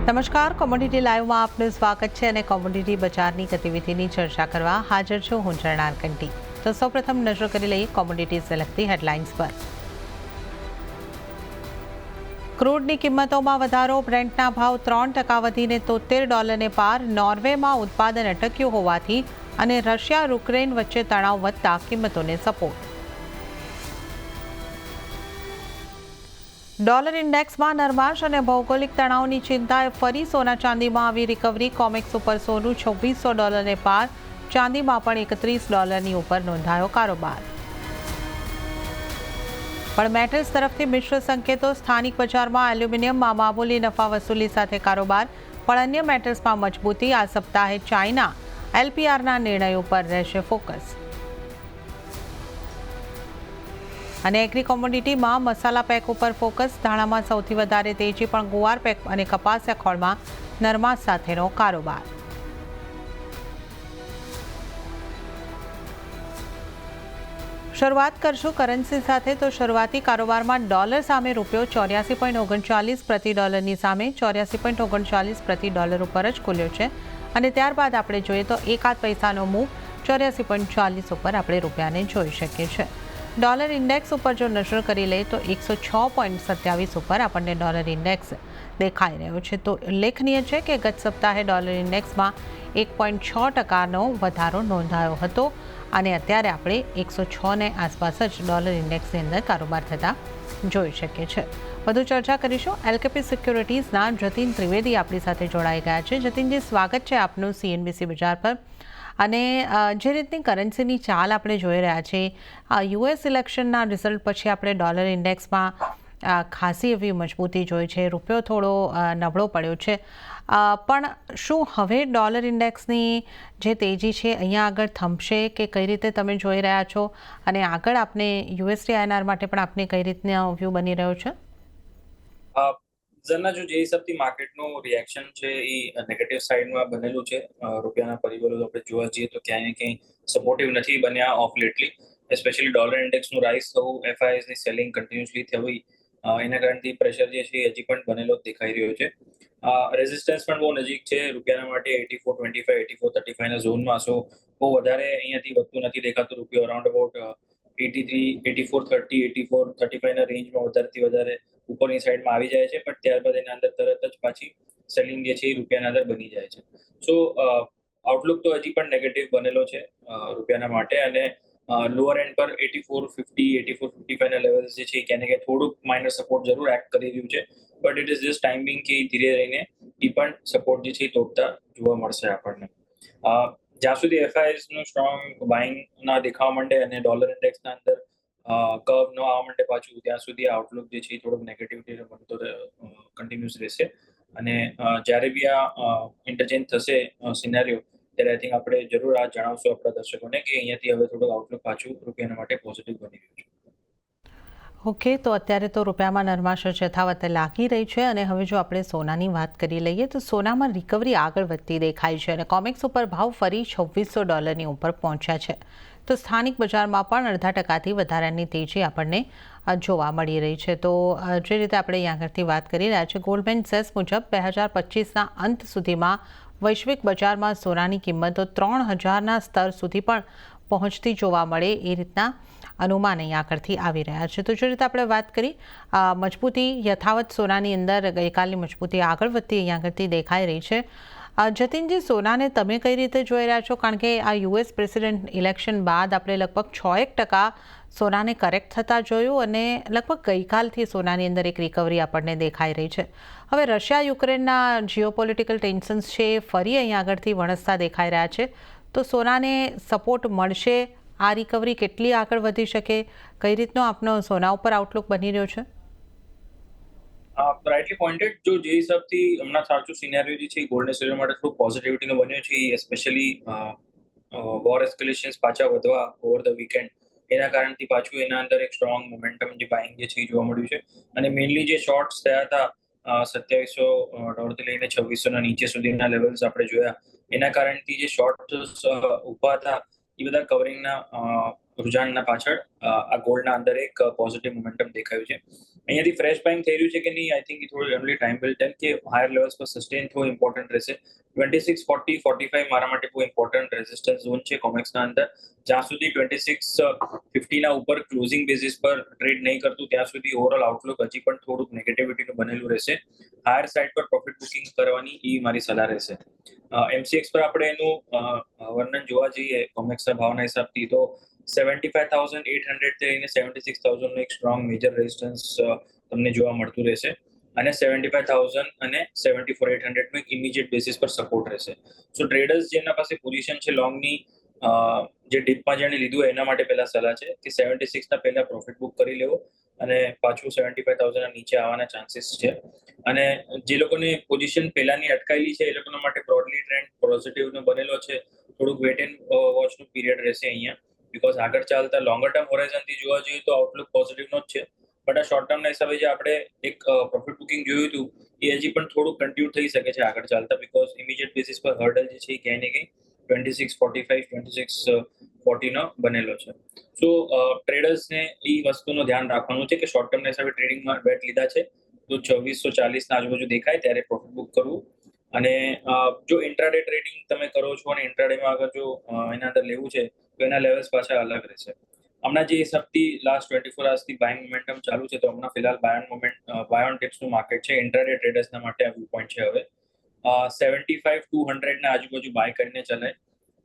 નમસ્કાર, કોમોડિટી લાઈવમાં આપનું સ્વાગત છે અને કોમોડિટી બજારની ગતિવિધિની ચર્ચા કરવા હાજર છું હું જર્નાલ કંટી। તો સૌપ્રથમ નજર કરી લઈએ કોમોડિટીઝને લગતી હેડલાઇન્સ પર। ક્રૂડની કિંમતોમાં વધારો, બ્રેન્ટના ભાવ 3% વધીને $73 પાર। નોર્વેમાં ઉત્પાદન અટક્યું હોવાથી અને રશિયા યુક્રેન વચ્ચે તણાવ વધતા કિંમતોને સપોર્ટ। ડોલર ઇન્ડેક્સમાં નરમાશ અને ભૌગોલિક તણાવની ચિંતાએ ફરી સોના ચાંદીમાં આવી રિકવરી। કોમેક્સ ઉપર સોનું $2600 પાર, ચાંદીમાં પણ $31 ઉપર નોંધાયો કારોબાર। પણ મેટલ્સ તરફથી મિશ્ર સંકેતો। સ્થાનિક બજારમાં એલ્યુમિનિયમમાં મામૂલી નફા વસૂલી સાથે કારોબાર, પણ અન્ય મેટલ્સમાં મજબૂતી। આ સપ્તાહે ચાઇના એલપીઆરના નિર્ણય ઉપર રહેશે ફોકસ। અને એગ્રી કોમોડિટીમાં મસાલા પેક ઉપર ફોકસ। ધાણામાં સૌથી વધારે તેજી, પણ ગુવાર પેક અને કપાસિયા ખોળમાં નરમાશ સાથેનો કારોબાર। શરૂઆત કરશું કરન્સી સાથે। તો શરૂઆતી કારોબારમાં ડોલર સામે રૂપિયો 84.39 પ્રતિ ડોલરની સામે 84.39 પ્રતિ ડોલર ઉપર જ ખુલ્યો છે અને ત્યારબાદ આપણે જોઈએ તો એકાદ પૈસાનો મૂવ 84.40 ઉપર આપણે રૂપિયાને જોઈ શકીએ છીએ। ડોલર ઇન્ડેક્સ ઉપર જો નજર કરી લઈએ તો 106.27 ઉપર આપણને ડોલર ઇન્ડેક્સ દેખાઈ રહ્યો છે। તો ઉલ્લેખનીય છે કે ગત સપ્તાહે ડોલર ઇન્ડેક્સમાં 1.6%નો વધારો નોંધાયો હતો અને અત્યારે આપણે 106ને આસપાસ જ ડોલર ઇન્ડેક્સની અંદર કારોબાર થતા જોઈ શકીએ છીએ। વધુ ચર્ચા કરીશું। એલકેપી સિક્યોરિટીઝના જતીન ત્રિવેદી આપણી સાથે જોડાઈ ગયા છે। જતીનજી, સ્વાગત છે આપનું સીએનબીસી બજાર પર। અને જે રીતની કરન્સીની ચાલ આપણે જોઈ રહ્યા છીએ, યુએસ ઇલેક્શનના રિઝલ્ટ પછી આપણે ડોલર ઇન્ડેક્સમાં ખાસી એવી મજબૂતી જોઈ છે, રૂપિયો થોડો નબળો પડ્યો છે, પણ શું હવે ડોલર ઇન્ડેક્સની જે તેજી છે અહીંયા આગળ થંભશે કે કઈ રીતે તમે જોઈ રહ્યા છો? અને આગળ આપને યુએસડી આઈએનઆર માટે પણ આપને કઈ રીતના વ્યૂ બની રહ્યો છે? ઝરના જો જે હિસાબથી માર્કેટનું રિએક્શન છે એ નેગેટિવ સાઇડમાં બનેલું છે। રૂપિયાના પરિબળો આપણે જોવા જઈએ તો ક્યાંય ને ક્યાંય સપોર્ટિવ નથી બન્યા ઓફ લેટલી। એસ્પેશિયલી ડોલર ઇન્ડેક્સનું રાઇઝ થવું, એફઆઈએસની સેલિંગ કન્ટિન્યુઅસલી થવી, એના કારણથી પ્રેશર જે છે એ હજી પણ બનેલો દેખાઈ રહ્યો છે। રેઝિસ્ટન્સ પણ બહુ નજીક છે રૂપિયાના માટે 84.25 84.35ના ઝોનમાં। સો બહુ વધારે અહીંયાથી વધતું નથી દેખાતું। રૂપિયો અરાઉન્ડ અબાઉટ 83 84.30 84.35ના રેન્જમાં વધારેથી વધારે ઉપરની સાઈડમાં આવી જાય છે, પણ ત્યારબાદ એના અંદર તરત જ પાછી સેલિંગ જે છે એ રૂપિયાના અંદર બની જાય છે। સો આઉટલુક તો હજી પણ નેગેટિવ બનેલો છે રૂપિયાના માટે અને લોઅર એન્ડ પર 84.50 84.55ના લેવલ્સ જે છે ક્યાં ને ક્યાં થોડુંક માઇનર સપોર્ટ જરૂર એક્ટ કરી રહ્યું છે, but it is just timing કે ધીરે રહીને એ પણ સપોર્ટ જે છે એ તોડતા જોવા મળશે આપણને। જ્યાં સુધી એફઆઈએસનું સ્ટ્રોંગ બાઇંગના દેખાવા માંડે અને ડોલર ઇન્ડેક્સના અંદર કર્વ ન આવવા માટે પાછું, ત્યાં સુધી આઉટલુક જે છે એ થોડોક નેગેટિવિટી બનતો કન્ટિન્યુઅસ રહેશે। અને જ્યારે બી આ ઇન્ટરચેન્જ થશે સિનેરિયો, ત્યારે આઈ થિંક આપણે જરૂર આ જણાવશું આપણા દર્શકોને કે અહીંયાથી હવે થોડુંક આઉટલુક પાછું રૂપિયાના માટે પોઝિટિવ બની રહ્યું છે। ઓકે, તો અત્યારે તો રૂપિયામાં નરમાશ યથાવત લાગી રહી છે અને હવે જો આપણે સોનાની વાત કરી લઈએ તો સોનામાં રિકવરી આગળ વધતી દેખાય છે અને કોમેક્સ ઉપર ભાવ ફરી $2600 ઉપર પહોંચ્યા છે। તો સ્થાનિક બજારમાં પણ 0.5% વધારાની તેજી આપણને જોવા મળી રહી છે। તો જે રીતે આપણે અહીં આગળથી વાત કરી રહ્યા છીએ, ગોલ્ડમેન સેસ મુજબ 2025ના અંત સુધીમાં વૈશ્વિક બજારમાં સોનાની કિંમતો 3000ના સ્તર સુધી પણ પહોંચતી જોવા મળે એ રીતના અનુમાન અહીં આગળથી આવી રહ્યા છે। તો જે રીતે આપણે વાત કરી, મજબૂતી યથાવત સોનાની અંદર ગઈકાલની મજબૂતી આગળ વધતી અહીં આગળથી દેખાઈ રહી છે। જતીનજી, સોનાને તમે કઈ રીતે જોઈ રહ્યા છો? કારણ કે આ યુએસ પ્રેસિડેન્ટ ઇલેક્શન બાદ આપણે લગભગ 6% સોનાને કરેક્ટ થતા જોયું અને લગભગ ગઈકાલથી સોનાની અંદર એક રિકવરી આપણને દેખાઈ રહી છે। હવે રશિયા યુક્રેનના જીઓપોલિટિકલ ટેન્શન્સ છે એ ફરી અહીં આગળથી વણસતા દેખાઈ રહ્યા છે, તો સોનાને સપોર્ટ મળશે? આ રિકવરી કેટલી આગળ વધી શકે? કઈ રીતનો આપનો સોના ઉપર આઉટલુક બની રહ્યો છે? રાઇટલી પોઇન્ટેડ, જો જે હિસાબથી હમણાં સાચું સિનેરિયો જે છે ગોલ્ડ સિલ્વર માટે થોડું પોઝિટિવિટીનો બન્યો છે, એસ્પેશિયલી વોર એસ્કેલેશન્સ પાછા વધવા ઓવર ધ વીકેન્ડ, એના કારણથી પાછું એના અંદર એક સ્ટ્રોંગ મોમેન્ટમ જે બાઇંગ જે છે એ જોવા મળ્યું છે। અને મેઇનલી જે શોર્ટ્સ થયા હતા $2700 લઈને 2600ના નીચે સુધીના લેવલ્સ આપણે જોયા, એના કારણથી જે શોર્ટ ઊભા હતા એ બધા કવરિંગના રુઝાનના પાછળ આ ગોલ્ડના અંદર એક પોઝિટિવ મોમેન્ટમ દેખાયું છે. અહીંયાથી ફ્રેશ બાઇંગ થઈ રહ્યું છે કે નહીં, આઈ થિંક એ થોડું ઓનલી ટાઈમ વિલ ટેલ કે હાયર લેવલ્સ પર સસ્ટેન થવું ઇમ્પોર્ટન્ટ રહેશે. 2640-45 મારા માટે બહુ ઇમ્પોર્ટન્ટ રેઝિસ્ટન્સ ઝોન છે કોમેક્સના અંદર. જ્યાં સુધી 2650ના ઉપર ક્લોઝિંગ બેઝિસ પર ટ્રેડ નહીં કરતું ત્યાં સુધી ઓવરઓલ આઉટલુક હજી પણ થોડુંક નેગેટિવિટીનું બનેલું રહેશે. હાયર સાઇડ પર પ્રોફિટ બુકિંગ કરવાની એ મારી સલાહ રહેશે. MCX પર આપણે એનું વર્ણન જોવા જઈએ કોમેક્સના ભાવના હિસાબથી તો 75,800 થી લઈને 76,000 નો એક સ્ટ્રોંગ મેજર રેઝિસ્ટન્સ તમને જોવા મળતું રહેશે અને 75,000 અને 74,800 નો એક ઇમિડિયેટ બેસિસ પર સપોર્ટ રહેશે. સો ટ્રેડર્સ જેના પાસે પોઝિશન છે લોંગની જે ડીપમાં જેણે લીધું એના માટે પહેલા સલાહ છે કે 76 ના પહેલા પ્રોફિટ બુક કરી લેવો અને પાછું 75,000 ના નીચે આવવાના ચાન્સીસ છે. અને જે લોકોની પોઝિશન પહેલાની અટકાયેલી છે એ લોકોના માટે બ્રોડલી ટ્રેન્ડ પોઝિટિવનો બનેલો છે. થોડુંક વેટ એન્ડ વોચનું પીરિયડ રહેશે અહીંયા, બીકોઝ આગળ ચાલતા લોંગર ટર્મ હોરાઇઝનથી જોવા જોઈએ તો આઉટલુક પોઝિટિવનો જ છે. બટ આ શોર્ટ ટર્મના હિસાબે જે આપણે એક પ્રોફિટ બુકિંગ જોયું હતું એ હજી પણ થોડુંક કન્ટિન્યુ થઈ શકે છે આગળ ચાલતા, બીકોઝ ઇમિડિયેટ બેસિસ પર હર્ડલ જે છે એ ક્યાંય ને ક્યાંય 2645-2640 નો બનેલો છે. સો ટ્રેડર્સને એ વસ્તુનું ધ્યાન રાખવાનું છે કે શોર્ટ ટર્મના હિસાબે ટ્રેડિંગમાં બેટ લીધા છે તો 2640 આજુબાજુ દેખાય ત્યારે પ્રોફિટ બુક કરવું. અને જો ઇન્ટ્રાડે ટ્રેડિંગ તમે કરો છો અને ઇન્ટ્રાડેમાં અગર જો એના અંદર લેવું છે તો એના લેવલ્સ પાછા અલગ રહેશે. હમણાં જે હિસાબથી લાસ્ટ 24 અવર્સથી બાઇંગ મોમેન્ટમ ચાલુ છે તો હમણાં ફિલહાલ બાય ઓન ટિપ્સનું માર્કેટ છે. ઇન્ટ્રાડે ટ્રેડર્સના માટે આ વ્યૂ પોઈન્ટ છે. હવે 75,200 ના આજુબાજુ બાય કરીને ચલાય,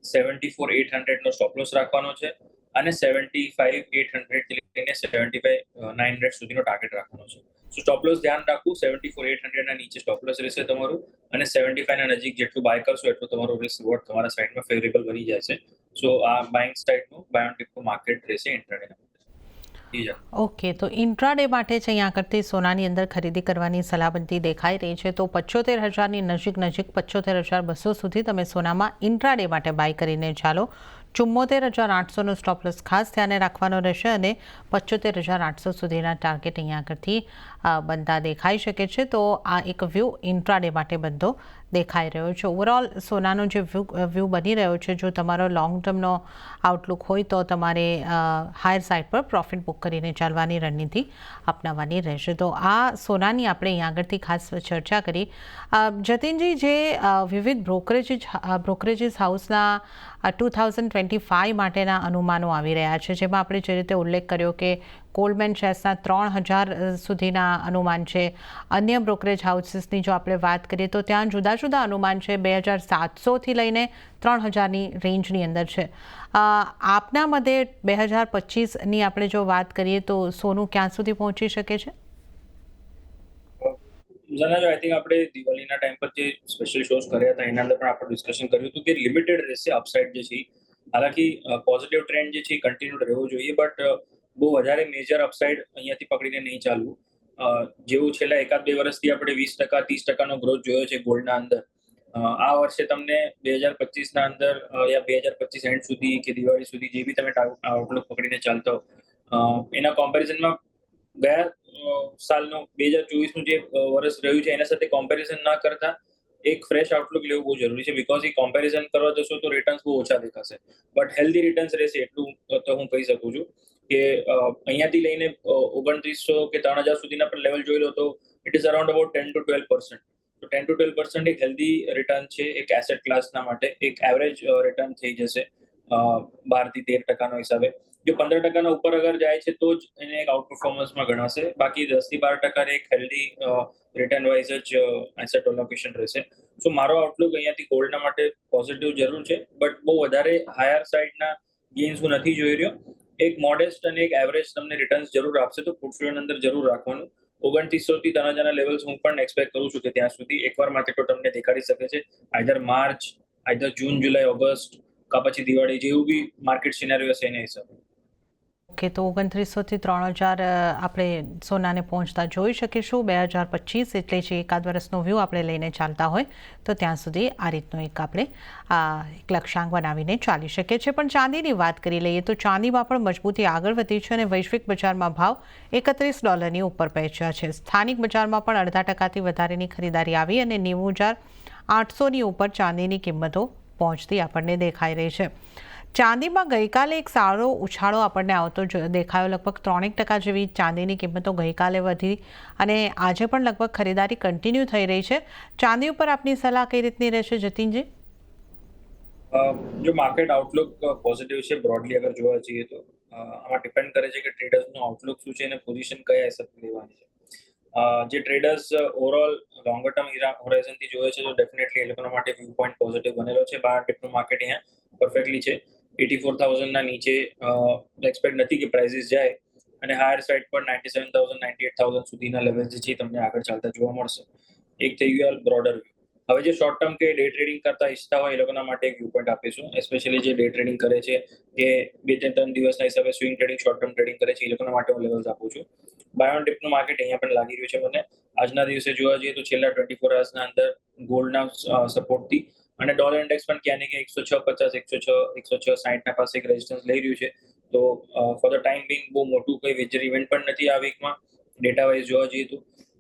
74,800 નો સ્ટોપ લોસ રાખવાનો છે અને 75,800 થી લઈને 75,900 સુધીનો ટાર્ગેટ રાખવાનો છે. સો સ્ટોપ લોસ ધ્યાન રાખવું, 74,800 ના નીચે સ્ટોપ લોસ રહેશે તમારું અને 75 ના નજીક જેટલું બાય કરશો એટલું તમારું રિસ્ક રિવોર્ડ તમારા સાઈડમાં ફેવરેબલ બની જાય છે. સો આ બાઇંગ સાઈડનું બાય ઓન ટિપનું માર્કેટ રહેશે ઇન્ટ્રાડેના. ઓકે, તો ઇન્ટ્રાડે માટે છે અહીંયા કરતી સોનાની અંદર ખરીદી કરવાની સલાહ બનતી દેખાઈ રહી છે. તો 75,000ની નજીક 75,200 સુધી તમે સોનામાં ઇન્ટ્રાડે માટે બાય કરીને ચાલો. 74,800નો સ્ટોપ લોસ ખાસ ધ્યાને રાખવાનો રહેશે અને 75,800 સુધીના ટાર્ગેટ અહીંયા આગળથી બનતા દેખાઈ શકે છે. તો આ એક વ્યૂ ઇન્ટ્રાડે માટે બનતો દેખાઈ રહ્યો છે. ઓવરઓલ સોનાનો જે વ્યૂ બની રહ્યો છે, જો તમારો લોંગ ટર્મનો આઉટલુક હોય તો તમારે હાયર સાઇડ પર પ્રોફિટ બુક કરીને ચાલવાની રણનીતિ અપનાવવાની રહેશે. તો આ સોનાની આપણે અહીંયા આગળથી ખાસ ચર્ચા કરી. જતીનજી, જે વિવિધ બ્રોકરેજીસ હાઉસના 2025 માટેના અનુમાનો આવી રહ્યા છે, જેમાં આપણે જે રીતે ઉલ્લેખ કર્યો કે ગોલ્ડમેન શેર્સના 3,000 સુધીના અનુમાન છે. અન્ય બ્રોકરેજ હાઉસીસની જો આપણે વાત કરીએ તો ત્યાં જુદા જુદા અનુમાન છે. 2,700થી લઈને 3,000ની રેન્જની અંદર છે. આપના મતે 2025ની આપણે જો વાત કરીએ તો સોનું ક્યાં સુધી પહોંચી શકે છે? આઈ થિંક આપણે દિવાળીના ટાઈમ પર જે સ્પેશિયલ શોઝ કર્યા હતા એના અંદર પણ આપણે ડિસ્કશન કર્યું હતું કે લિમિટેડ રહેશે અપસાઇડ જે છે. હાલાકી પોઝિટિવ ટ્રેન્ડ જે છે એ કન્ટિન્યુ રહેવો જોઈએ, બટ બહુ વધારે મેજર અપસાઇડ અહીંયાથી પકડીને નહીં ચાલવું. જેવું છેલ્લા 1-2 વર્ષથી આપણે 20%-30%નો ગ્રોથ જોયો છે ગોલ્ડના અંદર. આ વર્ષે તમને 2025ના અંદર યા 2025 એન્ડ સુધી કે દિવાળી સુધી જે બી તમે આઉટલુક પકડીને ચાલતા હો એના કોમ્પેરિઝનમાં ગયા સાલનો 2024નું જે વર્ષ રહ્યું છે એના સાથે કોમ્પેરિઝન ના કરતા એક ફ્રેશ આઉટલુક લેવું બહુ જરૂરી છે, બીકોઝ એ કોમ્પેરિઝન કરવા જશો તો રિટર્ન્સ બહુ ઓછા દેખાશે, બટ હેલ્ધી રિટર્ન્સ રહેશે એટલું તો હું કહી શકું છું કે અહીંયાથી લઈને 2900 કે 3,000 સુધીના પણ લેવલ જોઈ લો તો ઇટ ઇઝ અરાઉન્ડ અબાઉટ 10-12%. તો 10-12% એક હેલ્ધી રિટર્ન છે એક એસેટ ક્લાસના માટે. એક એવરેજ રિટર્ન થઈ જશે 12-13% હિસાબે. જો 15% ઉપર અગર જાય છે તો જ એને એક આઉટ પરફોર્મન્સમાં ગણાશે, બાકી 10-12% એક હેલ્ધી રિટર્ન વાઇઝ જ એસેટ એલોકેશન રહેશે. સો મારો આઉટલુક અહીંયાથી ગોલ્ડના માટે પોઝિટિવ જરૂર છે, બટ બહુ વધારે હાયર સાઇડના ગેઇન્સ હું નથી જોઈ રહ્યો. એક મોડેસ્ટ અને એક એવરેજ તમને રિટર્ન્સ જરૂર આપશે તો પોર્ટફોલિયોની અંદર જરૂર રાખવાનું. 2900થી 3,000ના લેવલ્સ હું પણ એક્સપેક્ટ કરું છું કે ત્યાં સુધી એકવાર માર્કેટો તમને દેખાડી શકે છે. આઈધર માર્ચ, આઈધર જૂન, જુલાઈ, ઓગસ્ટ કા પછી દિવાળી, જેવું બી માર્કેટ સિનેરિયો હશે એના હિસાબે. ઓકે, તો 2900થી 3,000 આપણે સોનાને પહોંચતા જોઈ શકીશું 2025, એટલે જે એકાદ વર્ષનો વ્યૂ આપણે લઈને ચાલતા હોય તો ત્યાં સુધી આ રીતનો એક આપણે એક લક્ષ્યાંક બનાવીને ચાલી શકીએ છીએ. પણ ચાંદીની વાત કરી લઈએ તો ચાંદીમાં પણ મજબૂતી આગળ વધી છે અને વૈશ્વિક બજારમાં ભાવ $31 ઉપર પહોંચ્યા છે. સ્થાનિક બજારમાં પણ 0.5% વધારેની ખરીદારી આવી અને 90,800ની ઉપર ચાંદીની કિંમતો પહોંચતી આપણને દેખાઈ રહી છે. ચાંદીમાં ગઈકાલે એક સારો ઉછાળો આપણને આવતો દેખાયો. લગભગ 3% જેવી ચાંદીની કિંમતો ગઈકાલે વધી અને આજે પણ લગભગ ખરીદારી કન્ટિન્યુ થઈ રહી છે. ચાંદી ઉપર આપની સલાહ કઈ રીતની રહેશે જતીનજી? જો માર્કેટ આઉટલુક પોઝિટિવ છે બ્રોડલી અગર જોવા જઈએ તો આમાં ડિપેન્ડ કરે છે કે ટ્રેડર્સનું આઉટલુક શું છે અને પોઝિશન કયા હિસાબથી લેવાની છે. જે ટ્રેડર્સ ઓવરઓલ લોંગર ટર્મ હોરાઇઝનથી જોવે છે તો ડેફિનેટલી એ લોકોના માટે વ્યૂ પોઈન્ટ પોઝિટિવ બનેલો છે. બાર ડિપનું માર્કેટ અહીંયા પરફેક્ટલી છે. 84,000ના નીચે એક્સપેક્ટ નથી કે પ્રાઇસીસ જાય અને હાયર સાઇડ પર 97,000 98,000 સુધીના લેવલ જે છે તમને આગળ ચાલતા જોવા મળશે. એક થઈ ગયું બ્રોડર વ્યૂ. હવે જે શોર્ટ ટર્મ કે ડે ટ્રેડિંગ કરતા ઈચ્છતા હોય એ લોકોના માટે એક વ્યૂ પોઈન્ટ આપીશું. એસ્પેશિયલી જે ડે ટ્રેડિંગ કરે છે કે 2-3 દિવસના હિસાબે swing trading short term trading કરે છે એ લોકોના માટે હું લેવલ્સ આપું છું. બાય ઓન ડિપનું માર્કેટ અહીંયા પણ લાગી રહ્યું છે મને. આજના દિવસે જોવા જઈએ તો છેલ્લા 24 અવર્સના અંદર ગોલ્ડના સપોર્ટથી અને ડોલર ઇન્ડેક્સ પણ ક્યાં ને ક્યાં 106.50 106.60ના પાસે એક રેઝિસ્ટન્સ લઈ રહ્યું છે. તો ફોર ધ ટાઈમ બિંગ બહુ મોટું કોઈ મેજર ઇવેન્ટ પણ નથી આ વીકમાં ડેટા વાઇઝ જોવા જઈએ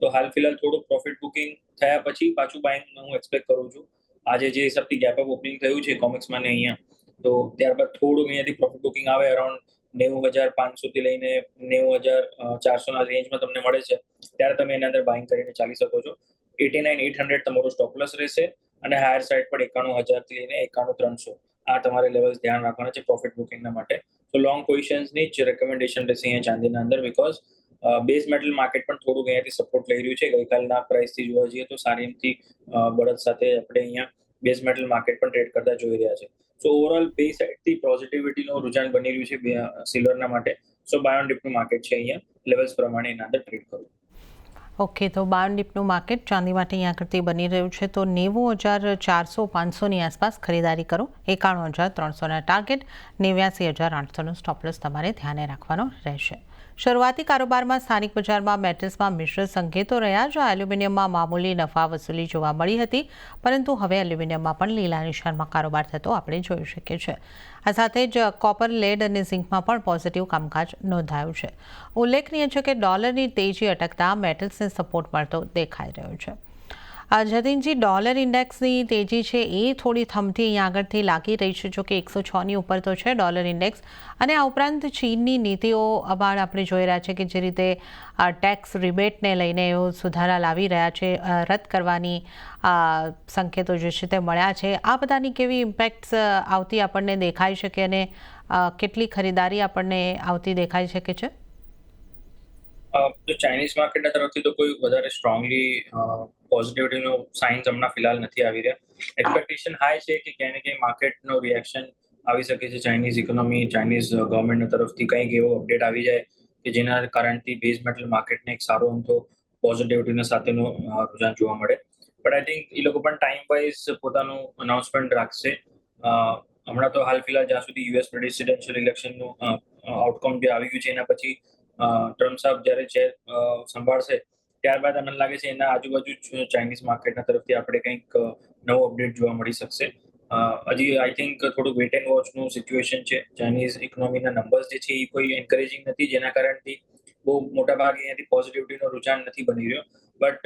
તો હાલ ફિલહાલ થોડું પ્રોફિટ બુકિંગ થયા પછી પાછું બાઇંગ હું એક્સપેક્ટ કરું છું. આજે જે હિસાબથી ગેપ અપ ઓપનિંગ થયું છે કોમિક્સમાં ને અહીંયા તો ત્યારબાદ થોડું અહીંયાથી પ્રોફિટ બુકિંગ આવે અરાઉન્ડ 90,500 થી લઈને 90,400ના રેન્જમાં તમને મળે છે ત્યારે તમે એના અંદર બાઇંગ કરીને ચાલી શકો છો. 89,800 તમારો સ્ટોપ લોસ રહેશે અને હાયર સાઇડ પર 91,000 થી લઈને 91,300 આ તમારે લેવલ્સ ધ્યાન રાખવાના છે પ્રોફિટ બુકિંગના માટે. તો લોંગ પોઝિશન્સની જ રેકમેન્ડેશન રહેશે અહીંયા ચાંદીના અંદર બીકોઝ બેઝ મેટલ માર્કેટ પણ થોડુંક અહીંયાથી સપોર્ટ લઈ રહ્યું છે. ગઈકાલના પ્રાઇસથી જોવા જઈએ તો સારી એમથી બળદ સાથે આપણે અહીંયા બેઝ મેટલ માર્કેટ પણ ટ્રેડ કરતા જોઈ રહ્યા છે. સો ઓવરઓલ બે સાઇડથી પોઝિટિવિટીનું રુઝાન બની રહ્યું છે સિલ્વરના માટે. સો બાય ઓન ડિપનું માર્કેટ છે અહીંયા લેવલ્સ પ્રમાણે એના અંદર ટ્રેડ કરું. ઓકે, તો 12 ડીપનું માર્કેટ ચાંદી માટે અહીંયા કરતી બની રહ્યું છે. તો 90,400-500ની આસપાસ ખરીદારી કરો. 91,300ના ટાર્ગેટ, 89,800નો સ્ટોપલોસ તમારે ધ્યાને રાખવાનો રહેશે. શરૂઆતી કારોબારમાં સ્થાનિક બજારમાં મેટલ્સમાં મિશ્ર સંકેતો રહ્યા. જ્યાં એલ્યુમિનિયમમાં મામૂલી નફા વસૂલી જોવા મળી હતી, પરંતુ હવે એલ્યુમિનિયમમાં પણ લીલા નિશાનમાં કારોબાર થતો આપણે જોઈ શકીએ છીએ. આ સાથે જ કોપર, લેડ અને ઝિંકમાં પણ પોઝિટિવ કામકાજ નોંધાયું છે. ઉલ્લેખનીય છે કે ડોલરની તેજી અટકતા મેટલ્સને સપોર્ટ મળતો દેખાઈ રહ્યો છે. જતીનજી, ડોલર ઇન્ડેક્સની તેજી છે એ થોડી થમતી અહીંયા આગળથી લાગી રહી છે. જો કે 106ની ઉપર તો છે ડોલર ઇન્ડેક્સ. અને આ ઉપરાંત ચીનની નીતિઓ અબાળ આપણે જોઈ રહ્યા છે કે જે રીતે ટેક્સ રિબેટને લઈને એઓ સુધારા લાવી રહ્યા છે, રદ કરવાની સંકેતો જે છે તે મળ્યા છે. આ બધાની કેવી ઇમ્પેક્ટ્સ આવતી આપણને દેખાઈ શકે અને કેટલી ખરીદારી આપણને આવતી દેખાઈ શકે છે? તો ચાઇનીઝ માર્કેટના તરફથી તો કોઈ વધારે સ્ટ્રોંગલી પોઝિટિવિટીનો સાઇન્સ હમણાં ફિલહાલ નથી આવી રહ્યા. એક્સપેક્ટેશન હાઈ છે કે ક્યાંય ને ક્યાંય માર્કેટનો રિએક્શન આવી શકે છે. ચાઇનીઝ ઇકોનોમી, ચાઇનીઝ ગવર્મેન્ટના તરફથી કંઈક એવો અપડેટ આવી જાય કે જેના કારણથી બેઝ મેટલ માર્કેટને એક સારો અમથો પોઝિટિવિટીના સાથેનો રુઝાન જોવા મળે. બટ આઈ થિંક એ લોકો પણ ટાઈમ વાઇઝ પોતાનું અનાઉન્સમેન્ટ રાખશે. હમણાં તો હાલ ફિલહાલ જ્યાં સુધી યુએસ પ્રેસિડેન્શિયલ ઇલેક્શનનું આઉટકમ જે આવી ગયું છે એના પછી ટ્રમ્પ સાહેબ જ્યારે ચેર સંભાળશે ત્યારબાદ મને લાગે છે એના આજુબાજુ જ ચાઇનીઝ માર્કેટના તરફથી આપણે કંઈક નવો અપડેટ જોવા મળી શકશે. હજી આઈ થિંક થોડું વેટ એન્ડ વોચનું સિચ્યુએશન છે. ચાઇનીઝ ઇકોનોમીના નંબર્સ જે છે એ કોઈ એન્કરેજિંગ નથી, જેના કારણથી બહુ મોટા ભાગે અહીંયાથી પોઝિટિવિટીનો રુઝાન નથી બની રહ્યો. બટ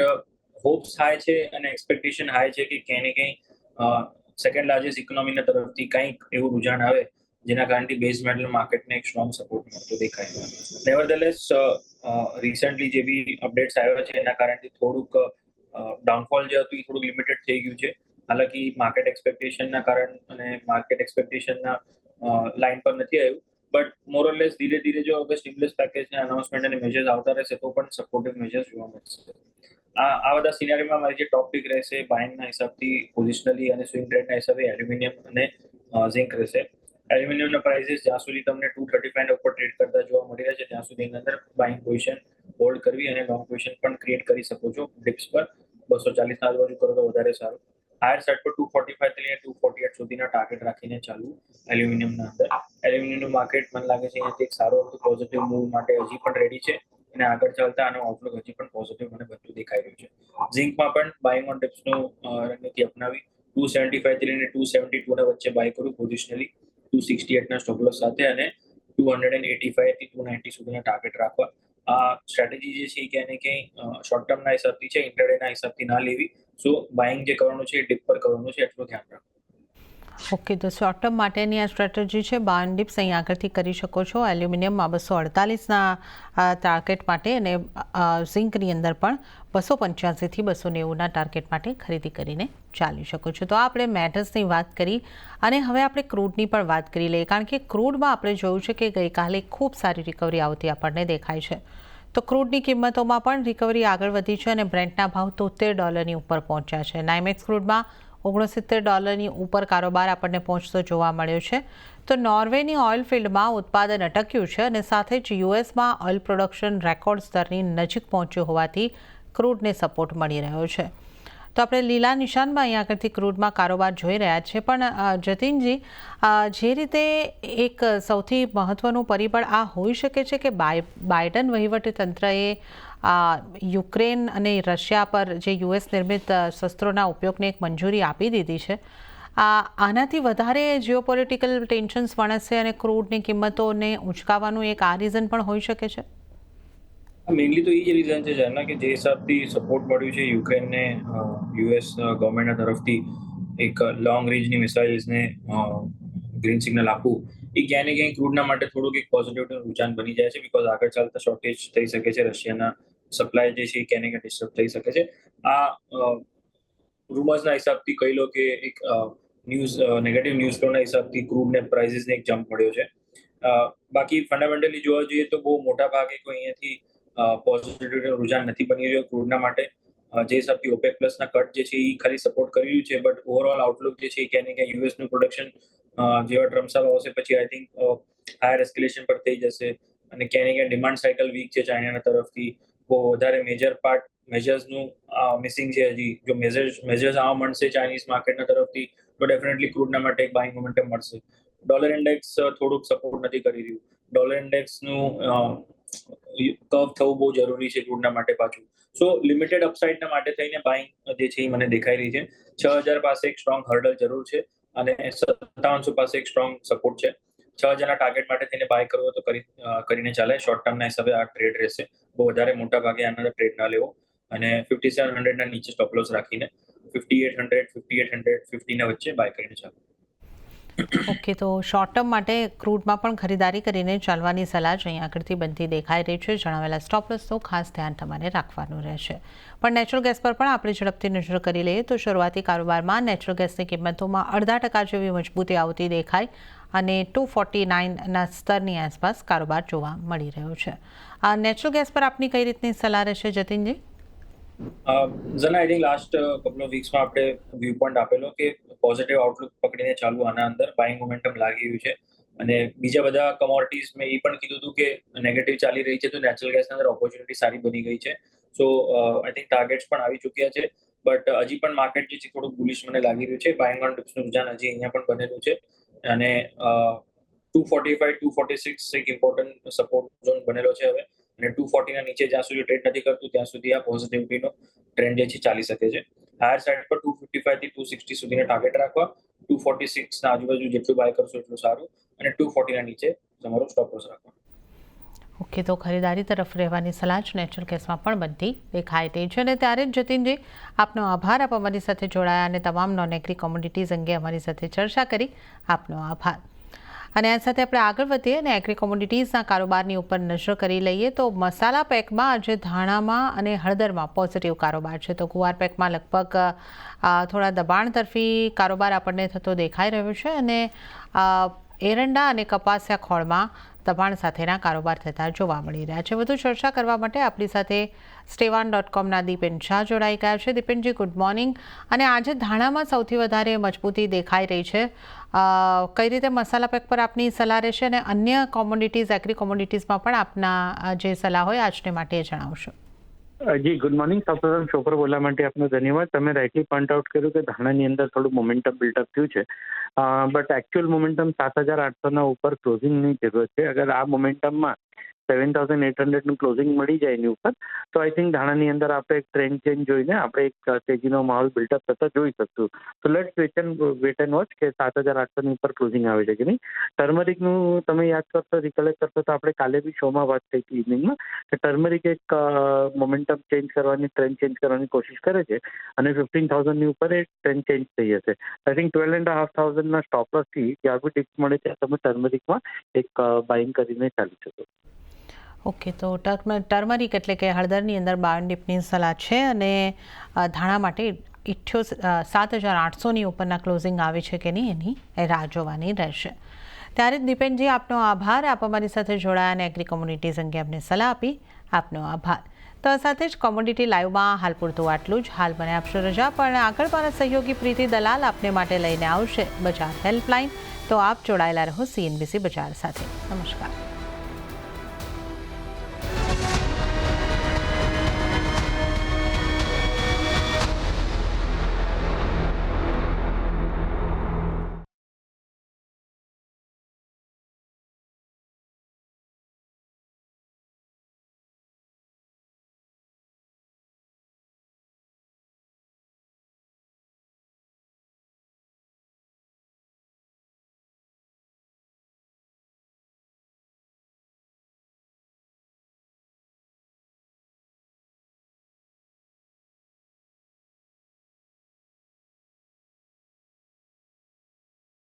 હોપ્સ હાઈ છે અને એક્સપેક્ટેશન હાઈ છે કે ક્યાંય ને ક્યાંય સેકન્ડ લાર્જેસ્ટ ઇકોનોમીના તરફથી કંઈક એવું રુઝાન આવે જેના કારણથી બેઝ મેટલ માર્કેટને એક સ્ટ્રોંગ સપોર્ટ મળતો દેખાય. નેવરધેલેસ રિસન્ટલી જે બી અપડેટ્સ આવ્યા છે એના કારણથી થોડુંક ડાઉનફોલ જે હતું એ થોડુંક લિમિટેડ થઈ ગયું છે. હાલાકી માર્કેટ એક્સપેક્ટેશનના કારણ અને માર્કેટ એક્સપેક્ટેશનના લાઇન પર નથી આવ્યું. બટ મોરલેસ ધીરે ધીરે જો અગર સ્ટિમ્યુલસ પેકેજના અનાઉન્સમેન્ટ અને મેજર્સ આવતા રહેશે તો પણ સપોર્ટિવ મેજર્સ જોવા મળશે. આ બધા સિનારીમાં મારી જે ટોપ પિક રહેશે બાઇંગના હિસાબથી પોઝિશનલી અને સ્વિંગ ટ્રેડના હિસાબે એલ્યુમિનિયમ અને ઝિંક રહેશે. એલ્યુમિનિયમના પ્રાઇસીસ જ્યાં સુધી તમને 235 ઉપર ટ્રેડ કરતા જોવા મળી રહ્યા છે ત્યાં સુધી એની અંદર બાઇંગ પોઝિશન હોલ્ડ કરવી અને લોંગ પોઝિશન પણ ક્રિએટ કરી શકો છો. ડિપ્સ પર 240ના આજુબાજુ કરો તો વધારે સારું. હાયર સાઇડ પર 245 થી લઈને 248 સુધીના ટાર્ગેટ રાખીને ચાલવું એલ્યુમિનિયમના અંદર. એલ્યુમિનિયમનું માર્કેટ મને લાગે છે અહીંયાથી એક સારો પોઝિટિવ મૂવ માટે હજી પણ રેડી છે અને આગળ ચાલતા આનો આઉટલુક હજી પણ પોઝિટિવ મને બધું દેખાઈ રહ્યું છે. ઝિંકમાં પણ બાઇંગ ઓન ડિપ્સનું રણનીતિ અપનાવી 275 થી લઈને 272ના વચ્ચે બાય કરું પોઝિશનલી 268ના સ્ટોપ લોસ સાથે અને 285 થી 290 સુધીના ટાર્ગેટ રાખવા. આ સ્ટ્રેટેજી જે છે એ ક્યાંય ને ક્યાંય શોર્ટ ટર્મના હિસાબથી છે, ઇન્ટરડેના હિસાબથી ના લેવી. સો બાઇંગ જે કરવાનું છે એ ડિપ પર કરવાનું છે, એટલું ધ્યાન રાખવું. ઓકે, તો શોર્ટ ટર્મ માટેની આ સ્ટ્રેટેજી છે. બાવન ડિપ્સ અહીં આગળથી કરી શકો છો. એલ્યુમિનિયમમાં 248ના ટાર્ગેટ માટે અને ઝિંકની અંદર પણ 285થી 290ના ટાર્ગેટ માટે ખરીદી કરીને ચાલી શકો છો. તો આપણે મેટલ્સની વાત કરી અને હવે આપણે ક્રૂડની પણ વાત કરી લઈએ, કારણ કે ક્રૂડમાં આપણે જોયું છે કે ગઈકાલે ખૂબ સારી રિકવરી આવતી આપણને દેખાય છે. તો ક્રૂડની કિંમતોમાં પણ રિકવરી આગળ વધી છે અને બ્રેન્ટના ભાવ $73 ઉપર પહોંચ્યા છે. નાઇમેક્સ ક્રૂડમાં $69 ઉપર કારોબાર આપણને પહોંચતો જોવા મળ્યો છે. તો નોર્વેની ઓઇલ ફિલ્ડમાં ઉત્પાદન અટક્યું છે અને સાથે જ યુએસમાં ઓઇલ પ્રોડક્શન રેકોર્ડ સ્તરની નજીક પહોંચ્યું હોવાથી ક્રૂડને સપોર્ટ મળી રહ્યો છે. તો આપણે લીલા નિશાનમાં અહીં આગળથી ક્રૂડમાં કારોબાર જોઈ રહ્યા છીએ. પણ જતીનજી, જે રીતે એક સૌથી મહત્વનું પરિબળ આ હોઈ શકે છે કે બાઇડન વહીવટીતંત્રએ યુક્રેન અને રશિયા પર જે યુએસ નિર્મિત શસ્ત્રોના ઉપયોગને એક મંજૂરી આપી દીધી છે. આનાથી વધારે જીઓપોલિટિકલ ટેન્શન્સ વણસશે અને ક્રૂડની કિંમતોને ઉંચકાવવાનું એક આ રીઝન પણ હોઈ શકે છે. મેઇનલી તો એ જ રીઝન છે જેના કે જે હિસાબથી સપોર્ટ મળ્યું છે યુક્રેનને યુએસ ગવર્મેન્ટના તરફથી એક લોંગ રેન્જની મિસાઇલ્સને ગ્રીન સિગ્નલ આપવું, એ ક્યાંય ને ક્યાંય ક્રૂડના માટે થોડુંક એક પોઝિટિવ રુઝાન બની જાય છે. બિકોઝ આગળ ચાલતા શોર્ટેજ થઈ શકે છે, રશિયાના સપ્લાય જે છે એ ક્યાંય ને ક્યાંય ડિસ્ટર્બ થઈ શકે છે. આ રૂમર્સના હિસાબથી કહી લો કે એક નેગેટિવ ન્યૂઝ ફ્લોના હિસાબથી ક્રૂડને પ્રાઇસીસને એક જમ્પ મળ્યો છે. બાકી ફંડામેન્ટલી જોવા જઈએ તો બહુ મોટા ભાગે કોઈ અહીંયાથી પોઝિટિવ રુઝાન નથી બની રહ્યો ક્રૂડના માટે. જે હિસાબથી ઓપેક પ્લસના કટ જે છે એ ખાલી સપોર્ટ કરી રહ્યું છે, બટ ઓવરઓલ આઉટલુક જે છે એ ક્યાંય ને ક્યાંય યુએસનું પ્રોડક્શન જેવા ટ્રમ્પ સાહેબ આવશે પછી આઈ થિંક હાયર એસ્કેલેશન પર થઈ જશે અને ક્યાંય ને ક્યાંય ડિમાન્ડ સાયકલ વીક છે ચાઇનાના તરફથી. બહુ વધારે મેજર પાર્ટ મેજર્સનું મિસિંગ છે. હજી જો મેજર્સ આવવા મળશે ચાઇનીઝ માર્કેટના તરફથી તો ડેફિનેટલી ક્રૂડના માટે એક બાઇંગ મોમેન્ટમ મળશે. ડોલર ઇન્ડેક્સ થોડુંક સપોર્ટ નથી કરી રહ્યું. ડોલર ઇન્ડેક્સનું કર્વ થવું બહુ જરૂરી છે ક્રૂડના માટે પાછું. સો લિમિટેડ અપસાઇડના માટે થઈને બાઇંગ જે છે એ મને દેખાઈ રહી છે. 6000 પાસે એક સ્ટ્રોંગ હર્ડલ જરૂર છે અને 5700 પાસે એક સ્ટ્રોંગ સપોર્ટ છે. 6000ના ટાર્ગેટ માટે થઈને બાય કરવો તો કરીને ચાલે. શોર્ટ ટર્મના હિસાબે આ ટ્રેડ રહેશે. બહુ વધારે મોટા ભાગે આના ટ્રેડ ના લેવો અને 5700ના નીચે સ્ટોપ લોસ રાખીને 5800 વચ્ચે બાય કરીને ચાલે. ઓકે, તો શોર્ટ ટર્મ માટે ક્રૂડમાં પણ ખરીદારી કરીને ચાલવાની સલાહ જ અહીં આગળથી બનતી દેખાઈ રહી છે. જણાવેલા સ્ટોપ લોસ તો ખાસ ધ્યાન તમારે રાખવાનું રહેશે. પણ નેચરલ ગેસ પર પણ આપણે ઝડપથી નજર કરી લઈએ તો શરૂઆતી કારોબારમાં નેચરલ ગેસની કિંમતોમાં 0.5% જેવી મજબૂતી આવતી દેખાઈ અને 249ના સ્તરની આસપાસ કારોબાર જોવા મળી રહ્યો છે. આ નેચરલ ગેસ પર આપની કઈ રીતની સલાહ રહેશે જતીનજી? ઝના I think last couple of વીક્સમાં આપણે વ્યૂ પોઈન્ટ આપેલો કે પોઝિટિવ આઉટલુક પકડીને ચાલુ આના અંદર બાઇંગ મોમેન્ટમ લાગી રહ્યું છે. અને બીજા બધા કમોડિટીઝ મેં એ પણ કીધું હતું કે નેગેટિવ ચાલી રહી છે તો નેચરલ ગેસના અંદર ઓપોર્ચ્યુનિટી સારી બની ગઈ છે. સો આઈ થિંક ટાર્ગેટ્સ પણ આવી ચૂક્યા છે, બટ હજી પણ માર્કેટ જે છે થોડુંક બુલિશ મને લાગી રહ્યું છે. બાઇંગ ઓન ડિપ્સનું રુઝાન હજી અહીંયા પણ બનેલું છે અને 245-246 એક ઇમ્પોર્ટન્ટ સપોર્ટ ઝોન બનેલો છે હવે. અને 240ના નીચે જ્યાં સુધી ટ્રેડ નથી કરતું ત્યાં સુધી આ પોઝિટિવિટીનો ટ્રેન્ડ જે છે ચાલી શકે છે. હાયર સાઇડ પર 255થી 260 સુધીના ટાર્ગેટ રાખવા. 246ના આજુબાજુ જેટલું બાય કરશો એટલું સારું અને 240ના નીચે તમારો સ્ટોપ લોસ રાખવાનો. ઓકે, તો ખરીદારી તરફ રહેવાની સલાહ જ નેચરલ ગેસમાં પણ બનતી દેખાઈ રહી છે. અને ત્યારે જ જતીનજી, આપનો આભાર. આપ અમારી સાથે જોડાયા અને તમામ નોન એગ્રી કોમોડિટીઝ અંગે અમારી સાથે ચર્ચા કરી. આપનો આભાર. અને આ સાથે આપણે આગળ વધીએ અને એગ્રી કોમોડિટીઝના કારોબારની ઉપર નજર કરી લઈએ તો મસાલા પેકમાં આજે ધાણામાં અને હળદરમાં પોઝિટિવ કારોબાર છે. તો ગુવાર પેકમાં લગભગ થોડા દબાણ તરફી કારોબાર આપણને થતો દેખાઈ રહ્યો છે અને એરંડા અને કપાસિયા ખોળમાં દબાણ સાથેના કારોબાર થતા જોવા મળી રહ્યા છે. વધુ ચર્ચા કરવા માટે આપણી સાથે stevan.comના દીપેન શાહ જોડાઈ ગયા છે. દીપેનજી, ગુડ મોર્નિંગ. અને આજે ધાણામાં સૌથી વધારે મજબૂતી દેખાઈ રહી છે. કઈ રીતે મસાલા પેક પર આપની સલાહ રહેશે અને અન્ય કોમોડિટીઝ એગ્રી કોમોડિટીઝમાં પણ આપના જે સલાહ હોય આજને માટે જણાવશો. જી ગુડ મોર્નિંગ. સૌપ્રથમ શો પર બોલવા માટે આપનો ધન્યવાદ. તમે રાઇટલી પોઈન્ટ આઉટ કર્યું કે ધાણાની અંદર થોડું મોમેન્ટમ બિલ્ડઅપ થયું છે, બટ એકચ્યુઅલ મોમેન્ટમ 7,800ના ઉપર ક્લોઝિંગની જરૂરત છે. અગર આ મોમેન્ટમમાં 7,800નું ક્લોઝિંગ મળી જાય એની ઉપર તો આઈ થિંક ધાણાની અંદર આપણે એક ટ્રેન્ડ ચેન્જ જોઈને આપણે એક તેજીનો માહોલ બિલ્ડઅપ થતા જોઈ શકશું. તો લેટ્સ વેટ એન્ડ વોચ કે 7,800ની ઉપર ક્લોઝિંગ આવે છે કે નહીં. ટર્મરિકનું તમે યાદ કરશો, રિકલેક્ટ કરશો તો આપણે કાલે બી શોમાં વાત થઈ હતી ઇવનિંગમાં કે ટર્મરિક એક મોમેન્ટમ ચેન્જ કરવાની, ટ્રેન્ડ ચેન્જ કરવાની કોશિશ કરે છે અને 15,000ની ઉપર એ ટ્રેન્ડ ચેન્જ થઈ જશે. આઈ થિંક 12,500ના સ્ટોપ લોસથી જ્યાં બી ડિપ્સ મળે ત્યાં તમે ટર્મરિકમાં એક બાઇંગ કરીને ચાલી શકો. ઓકે, તો ટર્મરિક એટલે કે હળદરની અંદર 52 ડીપની સલાહ છે અને ધાણા માટે 7,800ની ઉપરના ક્લોઝિંગ આવે છે કે નહીં એની રાહ જોવાની રહેશે. ત્યારે જ દીપેનજી, આપનો આભાર. આપ અમારી સાથે જોડાયા અને એગ્રી કોમ્યુનિટીઝ અંગે આપને સલાહ આપી. આપનો આભાર. તો આ સાથે જ કોમોડિટી લાઈવમાં હાલ પૂરતું આટલું જ. હાલ મને આપશો રજા, પણ આગળ મારા સહયોગી પ્રીતિ દલાલ આપને માટે લઈને આવશે બજાર હેલ્પલાઇન. તો આપ જોડાયેલા રહો CNBC બજાર સાથે. નમસ્કાર.